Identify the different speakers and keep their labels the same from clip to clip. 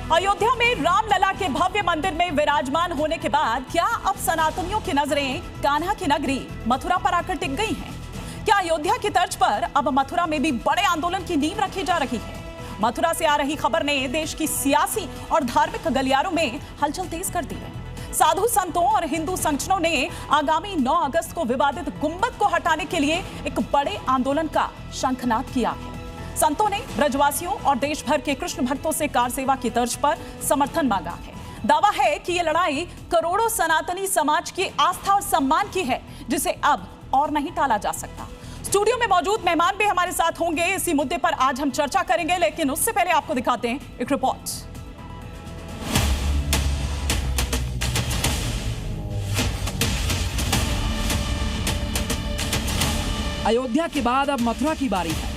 Speaker 1: अयोध्या में रामलला के भव्य मंदिर में विराजमान होने के बाद क्या अब सनातनियों की नजरें कान्हा की नगरी मथुरा पर आकर टिक गई हैं? क्या अयोध्या की तर्ज पर अब मथुरा में भी बड़े आंदोलन की नींव रखी जा रही है? मथुरा से आ रही खबर ने देश की सियासी और धार्मिक गलियारों में हलचल तेज कर दी है। साधु संतों और हिंदू संगठनों ने आगामी 9 अगस्त को विवादित गुंबद को हटाने के लिए एक बड़े आंदोलन का शंखनाद किया है। संतों ने ब्रजवासियों और देश भर के कृष्ण भक्तों से कार सेवा की तर्ज पर समर्थन मांगा है। दावा है कि यह लड़ाई करोड़ों सनातनी समाज की आस्था और सम्मान की है, जिसे अब और नहीं टाला जा सकता। स्टूडियो में मौजूद मेहमान भी हमारे साथ होंगे। इसी मुद्दे पर आज हम चर्चा करेंगे, लेकिन उससे पहले आपको दिखाते हैं एक रिपोर्ट।
Speaker 2: अयोध्या के बाद अब मथुरा की बारी है।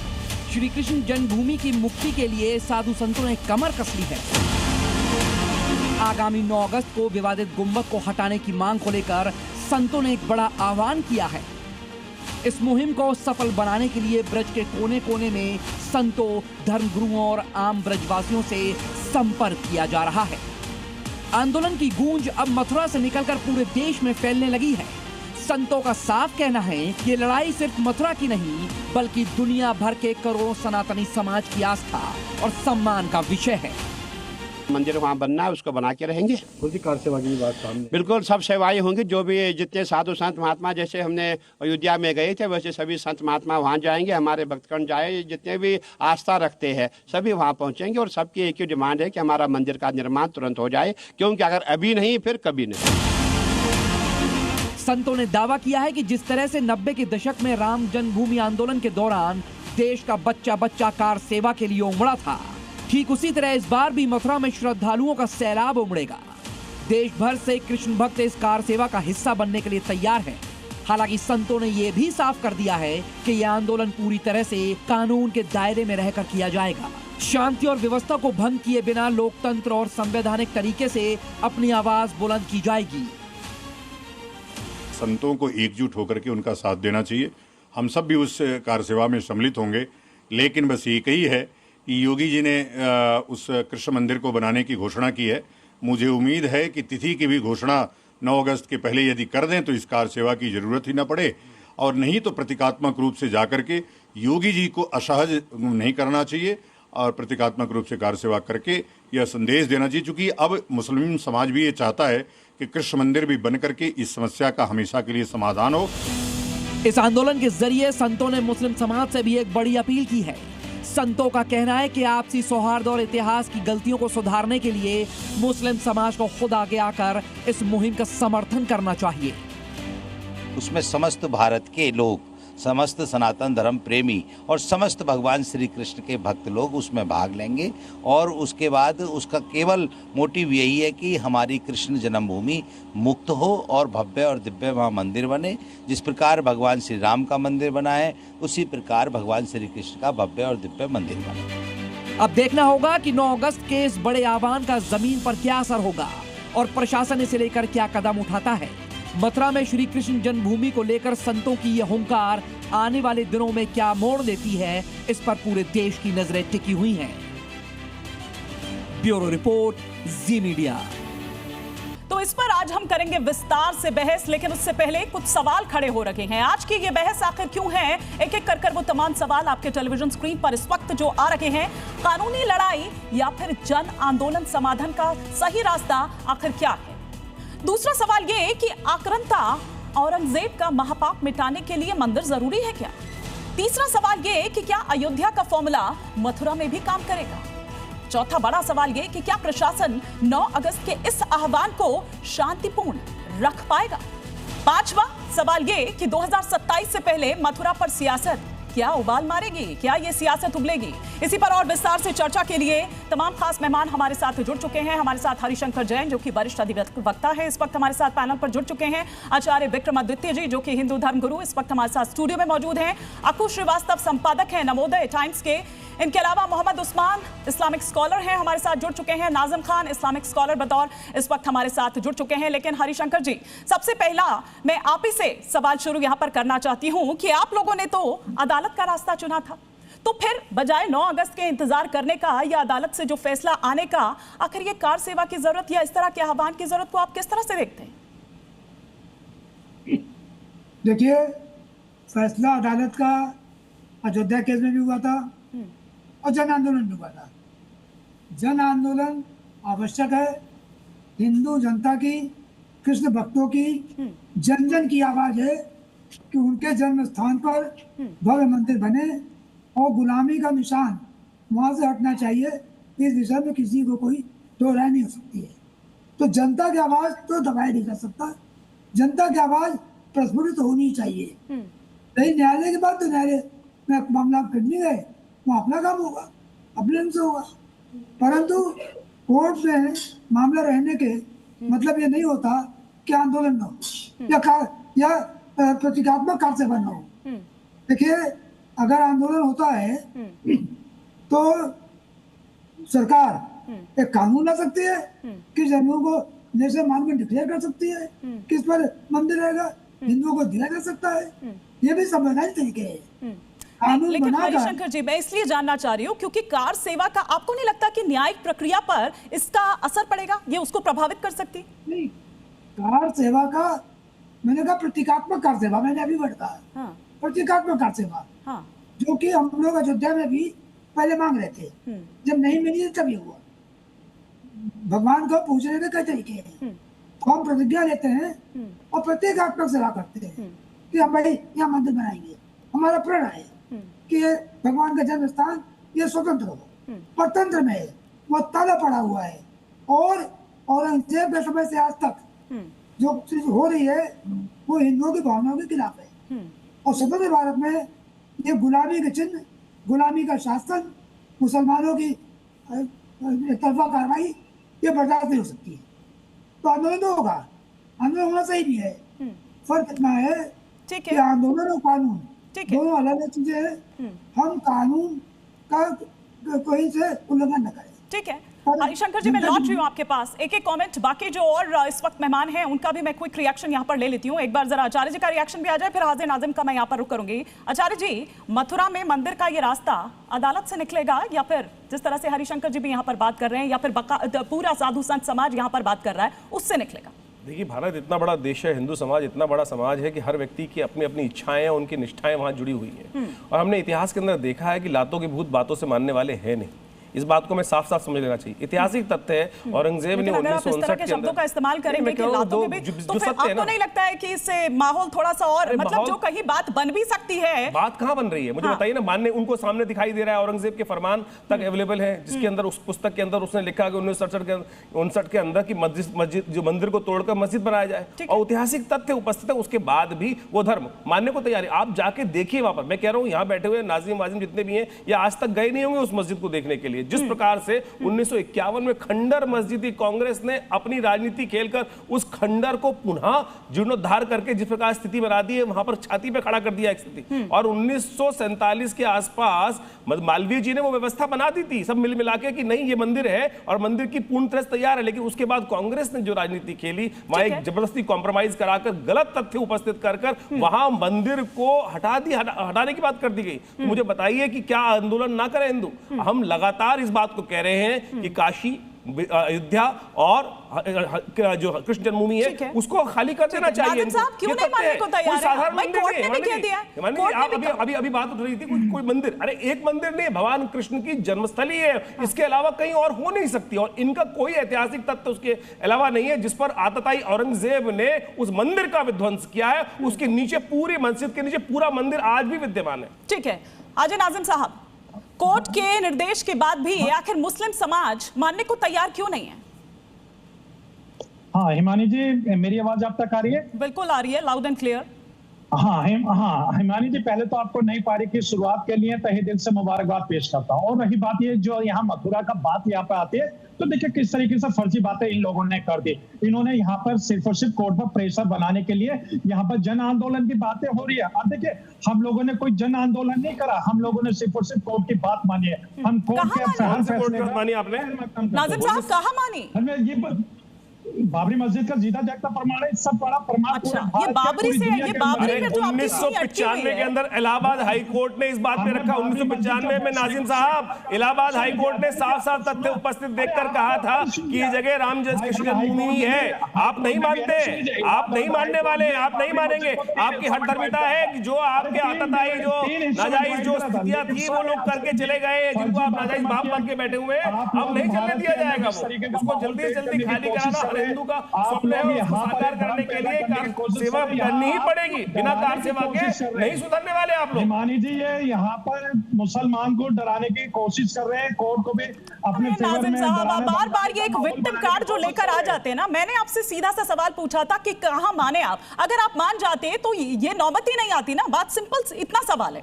Speaker 2: श्री कृष्ण जन्मभूमि की मुक्ति के लिए साधु संतों ने कमर कस ली है। आगामी 9 अगस्त को विवादित गुंबद को हटाने की मांग को लेकर संतों ने एक बड़ा आह्वान किया है। इस मुहिम को सफल बनाने के लिए ब्रज के कोने कोने में संतों, धर्मगुरुओं और आम ब्रजवासियों से संपर्क किया जा रहा है। आंदोलन की गूंज अब मथुरा से निकलकर पूरे देश में फैलने लगी है। संतों का साफ कहना है कि लड़ाई सिर्फ मथुरा की नहीं, बल्कि दुनिया भर के करोड़ों सनातनी समाज की आस्था और सम्मान का विषय है।
Speaker 3: मंदिर वहाँ बनना है, उसको बना के रहेंगे।
Speaker 4: कार सेवा की बात सामने
Speaker 3: बिल्कुल सब सेवाएं होंगी। जो भी जितने साधु संत महात्मा, जैसे हमने अयोध्या में गए थे, वैसे सभी संत महात्मा वहाँ जाएंगे। हमारे भक्तगण जाए, जितने भी आस्था रखते हैं सभी वहाँ पहुँचेंगे। और सबकी एक ही डिमांड है कि हमारा मंदिर का निर्माण तुरंत हो जाए, क्योंकि अगर अभी नहीं फिर कभी नहीं।
Speaker 2: संतों ने दावा किया है कि जिस तरह से 90 के दशक में राम जन्मभूमि आंदोलन के दौरान देश का बच्चा बच्चा कार सेवा के लिए उमड़ा था, ठीक उसी तरह इस बार भी मथुरा में श्रद्धालुओं का सैलाब उमड़ेगा। देश भर से कृष्ण भक्त इस कार सेवा का हिस्सा बनने के लिए तैयार हैं। हालांकि संतों ने यह भी साफ कर दिया है कि यह आंदोलन पूरी तरह से कानून के दायरे में रहकर किया जाएगा। शांति और व्यवस्था को भंग किए बिना लोकतंत्र और संवैधानिक तरीके से अपनी आवाज बुलंद की जाएगी।
Speaker 5: संतों को एकजुट होकर के उनका साथ देना चाहिए। हम सब भी उस कार सेवा में सम्मिलित होंगे। लेकिन बस एक ही है कि योगी जी ने उस कृष्ण मंदिर को बनाने की घोषणा की है। मुझे उम्मीद है कि तिथि की भी घोषणा 9 अगस्त के पहले यदि कर दें तो इस कार सेवा की जरूरत ही न पड़े, और नहीं तो प्रतीकात्मक रूप से जाकर के योगी जी को असहज नहीं करना चाहिए और प्रतीकात्मक रूप से कार सेवा करके यह संदेश देना चाहिए। चूंकि अब मुस्लिम समाज भी ये चाहता है कि कृष्ण मंदिर भी बन करके इस समस्या का हमेशा के लिए समाधान हो।
Speaker 2: इस आंदोलन के जरिए संतों ने मुस्लिम समाज से भी एक बड़ी अपील की है। संतों का कहना है कि आपसी सौहार्द और इतिहास की गलतियों को सुधारने के लिए मुस्लिम समाज को खुद आगे आकर इस मुहिम का समर्थन करना चाहिए।
Speaker 6: उसमें समस्त भारत के लोग, समस्त सनातन धर्म प्रेमी और समस्त भगवान श्री कृष्ण के भक्त लोग उसमें भाग लेंगे। और उसके बाद उसका केवल मोटिव यही है कि हमारी कृष्ण जन्मभूमि मुक्त हो और भव्य और दिव्य वहाँ मंदिर बने। जिस प्रकार भगवान श्री राम का मंदिर बना है, उसी प्रकार भगवान श्री कृष्ण का भव्य और दिव्य मंदिर बने।
Speaker 2: अब देखना होगा कि 9 अगस्त के इस बड़े आह्वान का जमीन पर क्या असर होगा और प्रशासन इसे लेकर क्या कदम उठाता है। मथुरा में श्री कृष्ण जन्मभूमि को लेकर संतों की यह हुंकार आने वाले दिनों में क्या मोड़ लेती है, इस पर पूरे देश की नजरें टिकी हुई हैं। ब्यूरो रिपोर्ट, जी मीडिया।
Speaker 1: तो इस पर आज हम करेंगे विस्तार से बहस, लेकिन उससे पहले कुछ सवाल खड़े हो रखे हैं। आज की ये बहस आखिर क्यों है, एक एक कर वो तमाम सवाल आपके टेलीविजन स्क्रीन पर इस वक्त जो आ रहे हैं। कानूनी लड़ाई या फिर जन आंदोलन समाधान का सही रास्ता आखिर क्या है? दूसरा सवाल ये कि आक्रांता औरंगजेब का महापाप मिटाने के लिए मंदिर जरूरी है क्या? तीसरा सवाल ये कि क्या अयोध्या का फॉर्मूला मथुरा में भी काम करेगा? चौथा बड़ा सवाल ये कि क्या प्रशासन 9 अगस्त के इस आह्वान को शांतिपूर्ण रख पाएगा? पांचवा सवाल ये कि 2027 से पहले मथुरा पर सियासत क्या उबाल मारेगी, क्या ये सियासत उबलेगी? इसी पर और विस्तार से चर्चा के लिए तमाम खास मेहमान हमारे साथ जुड़ चुके हैं। हमारे साथ हरिशंकर जैन, जो कि वरिष्ठ अधिवक्ता है, इस वक्त हमारे साथ पैनल पर जुड़ चुके हैं। आचार्य विक्रमादित्य जी, जो कि हिंदू धर्म गुरु, इस वक्त हमारे साथ स्टूडियो में मौजूद हैं। अकुश श्रीवास्तव, संपादक हैं नवोदय टाइम्स के। इनके अलावा मोहम्मद उस्मान, इस्लामिक स्कॉलर हैं, हमारे साथ जुड़ चुके हैं। नाजिम खान, इस्लामिक स्कॉलर बतौर इस वक्त हमारे साथ जुड़ चुके हैं। लेकिन हरिशंकर जी, सबसे पहला मैं आप ही से सवाल शुरू यहां पर करना चाहती हूं कि आप लोगों ने तो अदालत का रास्ता चुना था, तो फिर बजाय 9 अगस्त के इंतजार करने का या अदालत से जो फैसला आने का, आखिर ये कार सेवा की जरूरत या इस तरह के आह्वान की जरूरत को आप किस तरह से देखते हैं?
Speaker 7: देखिए, फैसला अदालत का अयोध्या केस में भी हुआ था और जन आंदोलन भी हुआ था। जन आंदोलन आवश्यक है। हिंदू जनता की, कृष्ण भक्तों की, जन जन की आवाज है कि उनके जन्म स्थान पर भव्य मंदिर बने और गुलामी का निशान वहां से हटना चाहिए। इस विषय में किसी को कोई दो राय नहीं हो सकती है। तो जनता की आवाज तो दबाया नहीं जा सकता, जनता की आवाज प्रस्फुटित होनी चाहिए। नहीं न्यायालय के बाद तो न्यायालय में मामला करने गए, वो अपना काम होगा, अपने ढंग से होगा। परंतु कोर्ट में मामला रहने के मतलब ये नहीं होता कि आंदोलन न हो या प्रतीकात्मक कार्य सेवा न हो। देखिए, अगर आंदोलन होता है तो सरकार एक कानून ला सकती है कि जन्मों को नेशनल मॉन्यूमेंट डिक्लेयर कर सकती है, किस पर मंदिर रहेगा, हिंदुओं को दिया जा सकता है। ये भी संवैधानिक तरीके हैं।
Speaker 1: लेकिन हरिशंकर जी, मैं इसलिए जानना चाह रही हूँ क्योंकि कार सेवा का आपको नहीं लगता कि न्यायिक प्रक्रिया पर इसका असर पड़ेगा, ये उसको प्रभावित कर सकती?
Speaker 7: नहीं, कार सेवा का मैंने कहा प्रतीकात्मक कार सेवा, मैंने अभी वर्ड कहा। हाँ। प्रतीकात्मक कार सेवा, हाँ। जो कि हम लोग अयोध्या में भी पहले मांग रहे थे, जब नहीं मिली तब ये हुआ। भगवान को पूजने के कई तरीके हैं। तो हम प्रतिज्ञा लेते हैं और प्रतीकात्मक सेवा करते हैं कि हम भाई यहाँ मंदिर बनाएंगे, हमारा प्रण है कि भगवान का जन्म स्थान ये स्वतंत्र हो, परतंत्र में है, वो ताला पड़ा हुआ है। और औरंगजेब के समय से आज तक जो चीज हो रही है वो हिंदुओं की भावनाओं के खिलाफ है। और स्वतंत्र भारत में ये गुलामी के चिन्ह, गुलामी का शासन, मुसलमानों की तरफा कार्रवाई, ये बर्दाश्त नहीं हो सकती है। तो आंदोलन तो होगा, आंदोलन होना सही भी है। फर्क इतना है कि आंदोलन और कानून दोनों अलग अलग चीजें हैं। हम कानून का कोई से उल्लंघन न करें।
Speaker 1: ठीक है हरिशंकर जी, मैं लौट रही हूँ आपके पास। एक एक कमेंट बाकी जो और इस वक्त मेहमान हैं उनका भी मैं क्विक रिएक्शन यहाँ पर ले लेती हूँ। एक बार जरा आचार्य जी का रिएक्शन भी आ जाए, फिर हाजिर नाजिम का मैं यहाँ पर रुक करूंगी। आचार्य जी, मथुरा में मंदिर का ये रास्ता अदालत से निकलेगा या फिर जिस तरह से हरिशंकर जी भी यहाँ पर बात कर रहे हैं या फिर पूरा साधु संत समाज यहाँ पर बात कर रहा है उससे निकलेगा?
Speaker 8: देखिए, भारत इतना बड़ा देश है, हिंदू समाज इतना बड़ा समाज है कि हर व्यक्ति की अपनी अपनी इच्छाएं, उनकी निष्ठाएं वहां जुड़ी हुई हैं। और हमने इतिहास के अंदर देखा है कि लातों के भूत बातों से मानने वाले हैं नहीं। इस बात को मैं साफ साफ समझ लेना चाहिए। ऐतिहासिक तथ्य है, औरंगजेब ने 1959 के
Speaker 1: शब्दों का इस्तेमाल करेंगे कि लातों के बीच, तो फिर आपको नहीं लगता है कि इससे माहौल थोड़ा सा और मतलब जो कहीं बात बन भी सकती है?
Speaker 8: बात कहां बन रही है मुझे बताइए ना। मानने उनको सामने दिखाई दे रहा है, औरंगजेब के फरमान तक अवेलेबल है, जिसके अंदर उस पुस्तक के अंदर उसने लिखा कि 1967 के अंदर की मस्जिद जो मंदिर को तोड़कर मस्जिद बनाया जाए, और ऐतिहासिक तथ्य उपस्थित है। उसके बाद भी वो धर्म मानने को तैयार है। आप जाके देखिए वहां पर। मैं कह रहा हूं यहाँ बैठे हुए नाज़िम वाजिम जितने भी हैं, ये आज तक गए नहीं होंगे उस मस्जिद को देखने के लिए। जिस प्रकार से 1951 में खंडर मस्जिद की कांग्रेस ने अपनी राजनीति खेलकर उस खंडर को पुनः जीर्णोद्धार करके जिस प्रकार स्थिति बना दी है, वहां पर छाती पे खड़ा कर दिया एक स्थिति। और 1947 के आसपास मालवीय जी ने वो व्यवस्था बना दी थी सब मिल मिला के कि नहीं ये मंदिर है और मंदिर की पूर्ण तरह तैयार है। लेकिन उसके बाद कांग्रेस ने जो राजनीति खेली, वहां एक जबरदस्ती कॉम्प्रोमाइज कराकर गलत तथ्य उपस्थित कर वहां मंदिर को हटाने की बात कर दी गई। तो मुझे बताइए कि क्या आंदोलन ना करें हिंदू? हम लगातार इस बात को कह रहे हैं कि काशी, अयोध्या और जो कृष्ण जन्मभूमि है उसको खाली कर देना चाहिए।
Speaker 1: क्यों नहीं मानने को तैयार है? भाई कोर्ट ने भी कह दिया है।
Speaker 8: अभी बात उठ रही थी कोई मंदिर, अरे एक मंदिर नहीं, भगवान कृष्ण की जन्मस्थली है, इसके अलावा कहीं और हो नहीं सकती। और इनका कोई ऐतिहासिक तथ्य उसके अलावा नहीं है जिस पर आतताई औरंगजेब ने उस मंदिर का विध्वंस किया है। उसके नीचे पूरी मस्जिद के नीचे पूरा मंदिर आज भी विद्यमान है।
Speaker 1: ठीक है आजय नाज़िम साहब, कोर्ट के निर्देश के बाद भी आखिर मुस्लिम समाज मानने को तैयार क्यों नहीं है?
Speaker 9: हाँ हिमानी जी, मेरी आवाज आप तक आ रही है?
Speaker 1: बिल्कुल आ रही है, लाउड एंड क्लियर।
Speaker 9: हाँ हिमानी जी, पहले तो आपको नई पारी की शुरुआत के लिए तहे दिल से मुबारकबाद पेश करता हूँ। और रही बात ये जो यहाँ मथुरा का बात यहाँ पे आती है, तो देखिए किस तरीके से फर्जी बातें इन लोगों ने कर दी। इन्होंने यहाँ पर सिर्फ और सिर्फ कोर्ट पर प्रेशर बनाने के लिए यहाँ पर जन आंदोलन की बातें हो रही है। अब देखिए, हम लोगों ने कोई जन आंदोलन नहीं करा, हम लोगों ने सिर्फ और सिर्फ कोर्ट की बात मानी है। हम कोर्ट के
Speaker 8: मानी आपने
Speaker 1: नाज़िम साहब कहाँ मानी?
Speaker 9: बाबरी मस्जिद का जीता जागता प्रमाण है, सब बड़ा प्रमाण।
Speaker 1: अच्छा, ये बाबरी से, ये बाबरी में जो आपकी सुई अटकी हुई
Speaker 8: 1995 के अंदर इलाहाबाद हाई कोर्ट ने इस बात पे रखा। 1995 में नाजिम साहब, इलाहाबाद हाई कोर्ट ने साफ साफ तथ्य उपस्थित देखकर कहा था कि ये जगह राम कृष्ण जन्मभूमि है। आप नहीं मानते, आप नहीं मानने वाले, आप नहीं मानेंगे। आपकी हठधर्मिता है कि जो आपके आतताई, जो नाजायज जो स्थितियां थी वो लोग करके चले गए, जिनको आप नाजायज बाप बन के बैठे हुए, अब नहीं चलने दिया जाएगा। वो उसको जल्दी से जल्दी खाली कराना हर हिंदू का स्वप्न है। उसको साकार करने के लिए कार सेवा करनी ही पड़ेगी। बिना कार सेवा के नहीं सुधरने वाले आप लोग।
Speaker 9: हिमानी जी, ये यहाँ पर मुसलमान को डराने की कोशिश कर रहे हैं, कोर्ट को भी अपने
Speaker 1: नाज़िम साहब, बार बार ये एक विक्टिम कार्ड जो लेकर आ जाते हैं ना, मैंने आपसे सीधा सा सवाल पूछा था कि कहां माने आप। अगर आप मान जाते तो ये नौबत ही नहीं आती ना। बात सिंपल, इतना सवाल है।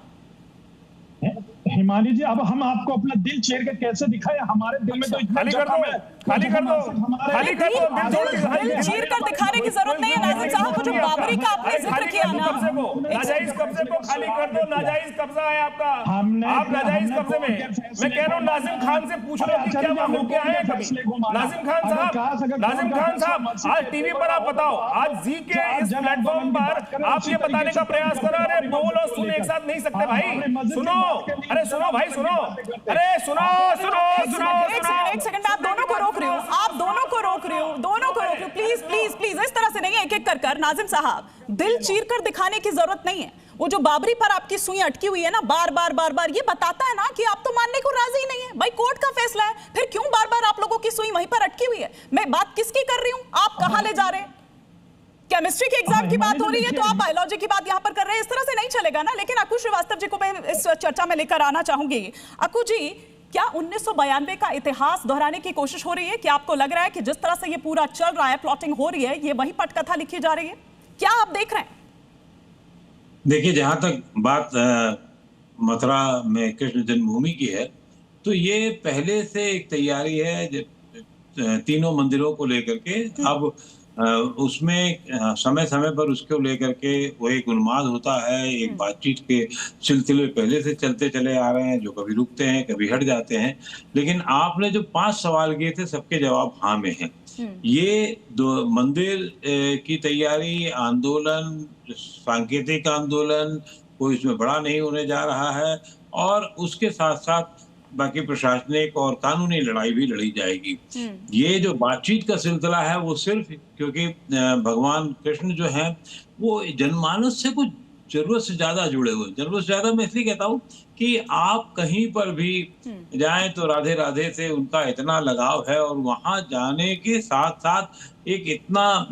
Speaker 9: हिमानी जी, अब हम आपको अपना दिल चीर के कैसे दिखाए? हमारे दिल में तो इतना
Speaker 8: खाली कर दो, खाली कर दो, खाली कर दो।
Speaker 1: दिल चीर कर दिखाने की जरूरत नहीं है नाज़िम साहब। जो बाबरी का आपने जिक्र किया ना,
Speaker 8: नाजायज कब्जे को खाली कर दो। नाजायज कब्जा है आपका, आप नाजायज कब्जे में। मैं कह रहा हूँ नाजिम खान से पूछ लो कि क्या वो क्या है कभी। नाजिम खान साहब, नाजिम खान साहब, आज टीवी पर आप बताओ, आज जी के इस प्लेटफॉर्म पर आप ये बताने का प्रयास करो। अरे बोल और सुन एक साथ नहीं सकते भाई। सुनो, अरे सुनो भाई, सुनो, अरे सुनो सुनो सुनो।
Speaker 1: एक सेकंड, मैं आप दोनों को रोक रही हूँ, आप दोनों को रोक रही हूँ, दोनों को रोक रही हूँ। प्लीज प्लीज प्लीज, इस तरह से नहीं, एक एक कर। नाजिम साहब, दिल चीर कर दिखाने की जरूरत नहीं है। वो जो बाबरी पर आपकी सुई अटकी हुई है ना, बार बार बार बार, ये बताता है ना कि आप तो मानने को राजी ही नहीं है। भाई कोर्ट का फैसला है, फिर क्यों बार बार आप लोगों की सुई वहीं पर अटकी हुई है? मैं बात किसकी कर रही हूँ? आप कहाँ ले जा रहे हैं? केमिस्ट्री के एग्जाम की बात हो रही है तो आप बायोलॉजी की बात यहां पर कर रहे हैं। इस तरह से नहीं चलेगा ना। लेकिन अक्कू श्रीवास्तव जी को मैं इस चर्चा में लेकर आना चाहूंगी। अक्कू जी, क्या 1992 का इतिहास दोहराने की कोशिश हो रही है? क्या आपको लग रहा है कि जिस तरह से ये पूरा चल रहा है, प्लॉटिंग हो रही है, ये वही पटकथा लिखी जा रही है? क्या आप देख रहे हैं?
Speaker 10: देखिए, जहां तक बात मथुरा में कृष्ण जन्मभूमि की है, तो ये पहले से एक तैयारी है तीनों मंदिरों को लेकर के। अब उसमें समय समय पर उसको लेकर के वो एक उन्माद होता है, एक बातचीत के सिलसिले पहले से चलते चले आ रहे हैं, जो कभी रुकते हैं, कभी हट जाते हैं। लेकिन आपने जो 5 सवाल किए थे, सबके जवाब हाँ में हैं। ये दो मंदिर की तैयारी, आंदोलन, सांकेतिक आंदोलन, कोई इसमें बड़ा नहीं होने जा रहा है। और उसके साथ साथ बाकी प्रशासनिक और कानूनी लड़ाई भी लड़ी जाएगी। ये जो बातचीत का सिलसिला है, वो सिर्फ क्योंकि भगवान कृष्ण जो हैं वो जनमानस से कुछ जरूरत से ज्यादा जुड़े हुए। जरूरत से ज्यादा मैं इसलिए कहता हूँ कि आप कहीं पर भी जाएं तो राधे राधे से उनका इतना लगाव है, और वहां जाने के साथ साथ एक इतना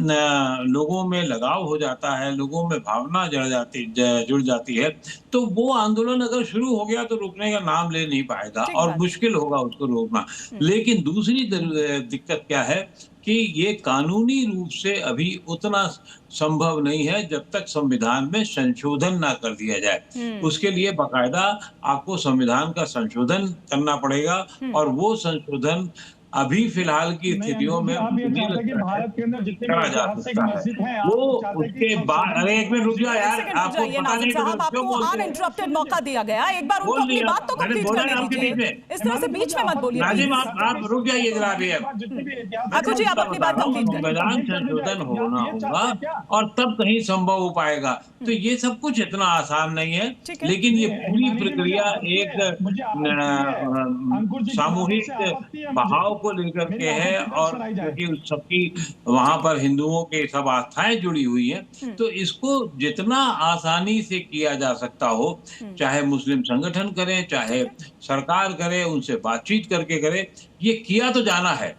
Speaker 10: लोगों में लगाव हो जाता है, लोगों में भावना जुड़ जाती है। तो वो आंदोलन अगर शुरू हो गया तो रुकने का नाम ले नहीं पाएगा और मुश्किल होगा उसको रोकना। लेकिन दूसरी दिक्कत क्या है कि ये कानूनी रूप से अभी उतना संभव नहीं है जब तक संविधान में संशोधन ना कर दिया जाए। उसके लिए बाकायदा आपको संविधान का संशोधन करना पड़ेगा, और वो संशोधन अभी फिलहाल की स्थितियों में
Speaker 9: भारत के अंदर जितने
Speaker 10: करा जा सकता है। वो उसके बाद, अरे एक मिनट रुक जाओ यार, आपको पता नहीं
Speaker 1: आपको अनइंटरप्टेड मौका दिया गया, एक बार उनको अपनी बात तो कंप्लीट करने दीजिए। इस तरह से बीच में मत बोलिए।
Speaker 10: नाजिम, आप रुक जाइए जरा भी।
Speaker 1: अक्कू जी, आप अपनी बात कंप्लीट करें।
Speaker 10: संविधान संशोधन होना होगा और तब कहीं संभव हो पाएगा। तो ये सब कुछ इतना आसान नहीं है, लेकिन ये पूरी प्रक्रिया एक सामूहिक बहाव को लेकर के है, और क्योंकि सबकी वहां पर हिंदुओं के सब आस्थाएं जुड़ी हुई हैं, तो इसको जितना आसानी से किया जा सकता हो, चाहे मुस्लिम संगठन करें, चाहे सरकार करे, उनसे बातचीत करके करे, ये किया तो जाना है।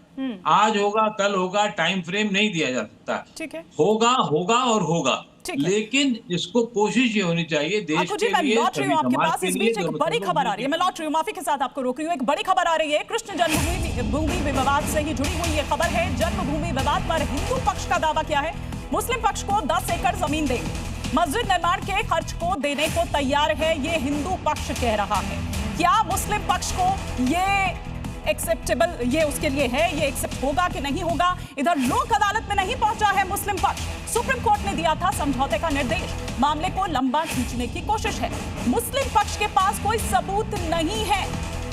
Speaker 10: आज होगा, कल होगा, टाइम फ्रेम नहीं दिया जा सकता।
Speaker 1: ठीक है,
Speaker 10: होगा होगा और होगा, लेकिन इसको कोशिश ये होनी चाहिए देश के लिए,
Speaker 1: आपके पास इस बीच एक बड़ी खबर आ रही है। मैं लौट रही हूँ, माफी के साथ आपको रोक रही हूँ। एक बड़ी खबर आ रही है, कृष्ण जन्मभूमि विवाद से ही जुड़ी हुई ये खबर है। जन्मभूमि विवाद पर हिंदू पक्ष का दावा क्या है? मुस्लिम पक्ष को 10 एकड़ जमीन देंगे, मस्जिद निर्माण के खर्च को देने को तैयार है, ये हिंदू पक्ष कह रहा है। क्या मुस्लिम पक्ष को ये एक्सेप्टेबल, ये उसके लिए है, ये एक्सेप्ट होगा कि नहीं होगा? इधर लोक अदालत में नहीं पहुंचा है मुस्लिम पक्ष। सुप्रीम कोर्ट ने दिया था समझौते का निर्देश, मामले को लंबा खींचने की कोशिश है। मुस्लिम पक्ष के पास कोई सबूत नहीं है,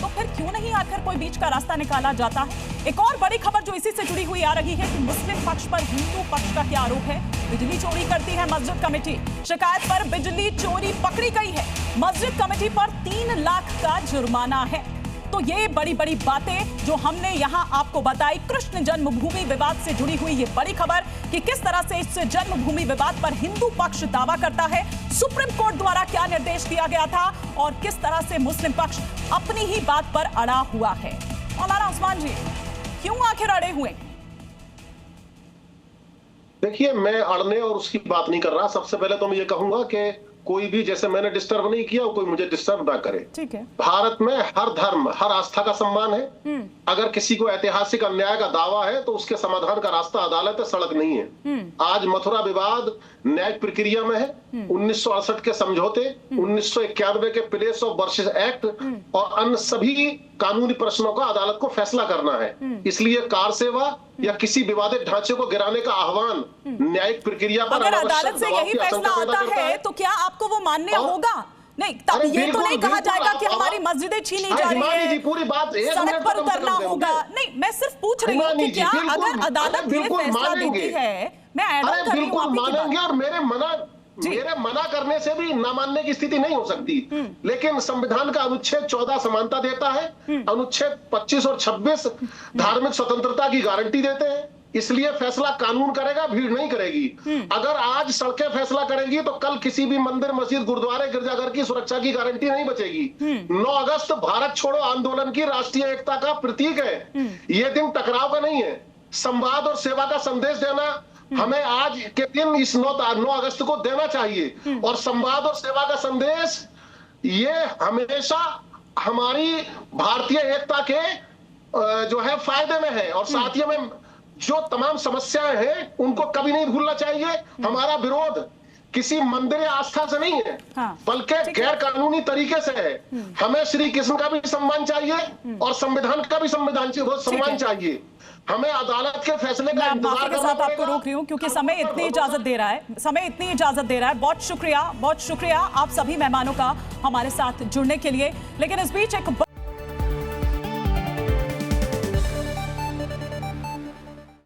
Speaker 1: तो फिर क्यों नहीं आखिर कोई बीच का रास्ता निकाला जाता है? एक और बड़ी खबर जो इसी से जुड़ी हुई आ रही है कि मुस्लिम पक्ष पर हिंदू पक्ष का क्या आरोप है। बिजली चोरी करती है मस्जिद कमेटी, शिकायत पर बिजली चोरी पकड़ी गई है। मस्जिद कमेटी पर 3 लाख का जुर्माना है। तो ये बड़ी बड़ी बातें जो हमने यहाँ आपको बताई, कृष्ण जन्मभूमि विवाद से जुड़ी हुई ये बड़ी खबर कि किस तरह से इस जन्मभूमि विवाद पर हिंदू पक्ष दावा करता है, सुप्रीम कोर्ट द्वारा क्या निर्देश दिया गया था और किस तरह से मुस्लिम पक्ष अपनी ही बात पर अड़ा हुआ है। मौलाना उस्मान जी, क्यों आखिर अड़े हुए?
Speaker 11: देखिए, मैं अड़ने और उसकी बात नहीं कर रहा। सबसे पहले तो मैं ये कहूंगा कि कोई भी, जैसे मैंने डिस्टर्ब नहीं किया, कोई मुझे डिस्टर्ब ना करे। ठीक है। भारत में हर धर्म, हर आस्था का सम्मान है। अगर किसी को ऐतिहासिक अन्याय का दावा है तो उसके समाधान का रास्ता अदालत है, सड़क नहीं है। आज मथुरा विवाद न्यायिक प्रक्रिया में है। 1968 के समझौते, 1991 के प्लेस ऑफ वर्सेस एक्ट और अन्य सभी कानूनी प्रश्नों का अदालत को फैसला करना है। इसलिए कार सेवा या किसी विवादित ढांचे को गिराने का आह्वान न्यायिक प्रक्रिया पर
Speaker 1: अगर अदालत से यही फैसला आता है तो क्या आपको वो मान्य होगा? नहीं, तब ये तो नहीं कहा जाएगा कि हमारी मस्जिदें छीनी जा रही है,
Speaker 11: पूरी बात
Speaker 1: सड़क पर उतरना होगा। नहीं, मैं सिर्फ पूछ रही हूँ कि क्या अगर अदालत ये फैसला देती है, मैं ऐड ऑन कर रही हूँ आपकी बात।
Speaker 11: मानेंगे और मेरे मना करने से भी ना मानने की स्थिति नहीं हो सकती। लेकिन संविधान का अनुच्छेद 14 समानता देता है, अनुच्छेद 25 और 26 धार्मिक स्वतंत्रता की गारंटी देते हैं। इसलिए फैसला कानून करेगा, भीड़ नहीं करेगी। अगर आज सड़कें फैसला करेंगी तो कल किसी भी मंदिर, मस्जिद, गुरुद्वारे, गिरजाघर की सुरक्षा की गारंटी नहीं बचेगी। 9 अगस्त भारत छोड़ो आंदोलन की राष्ट्रीय एकता का प्रतीक है। ये दिन टकराव का नहीं है, संवाद और सेवा का संदेश देना हमें आज के दिन इस 9 अगस्त को देना चाहिए। और संवाद और सेवा का संदेश ये हमेशा हमारी भारतीय एकता के जो है फायदे में है। और साथ ही में जो तमाम समस्याएं हैं उनको कभी नहीं भूलना चाहिए। हमारा विरोध किसी मंदिर या आस्था से नहीं है, बल्कि गैर कानूनी तरीके से है। हमें श्री कृष्ण का भी सम्मान चाहिए और संविधान का भी सम्मान चाहिए। हमें अदालत के फैसले का इंतजार
Speaker 1: के साथ आपको रोक रही हूँ क्योंकि समय इतनी इजाजत दे रहा है। बहुत शुक्रिया आप सभी मेहमानों का हमारे साथ जुड़ने के लिए। लेकिन इस बीच एक